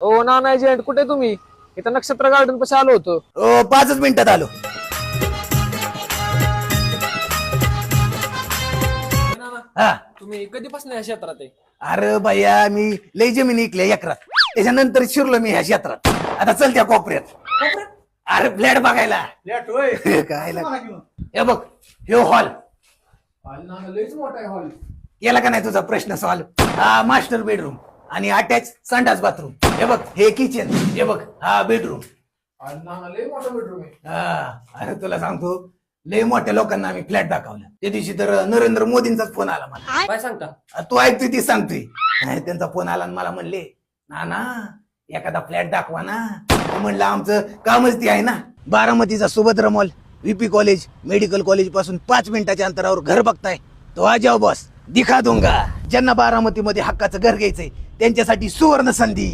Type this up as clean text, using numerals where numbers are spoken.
ओ नाना agent, कुठे तुम्ही? इथं नक्षत्र गार्डन पाशी आलो होतो. 5 मिनिटात आलो. हा तुम्ही कधीपासून या क्षेत्रात आहे? अरे भैया मी लय जमीन इकल्या एकरात, त्याच्यानंतर शिरलो मी ह्या क्षेत्रात. आता चल त्या कोपऱ्यात. अरे फ्लॅट बघायला. काय हे बघ, हे हॉल लयच मोठा आहे हॉल. केला का नाही तुझा प्रश्न सॉल्व? हा मास्टर बेडरूम आणि अटॅच संडास बाथरूम. हे बघ हे किचन, हे बघ हा बेडरूम. लय मोठा बेडरूम आहे. हा अरे तुला सांगतो, लय मोठ्या लोकांना आम्ही फ्लॅट दाखवला. त्या दिवशी तर नरेंद्र मोदींचाच फोन आला मला. काय सांगता? तू ऐकतोय ती सांगतोय. त्यांचा फोन आला आणि मला म्हणले, ना एखादा फ्लॅट दाखवा ना. मी म्हणलं आमचं कामच ती आहे ना. बारामतीचा Subhadra mall, VP college, medical college पासून 5 मिनिटाच्या अंतरावर घर बघताय तो आ जाओ बॉस, दिखा दूंगा. ज्यांना बारामतीमध्ये हक्काचं घर घ्यायचंय त्यांच्यासाठी सुवर्ण संधी.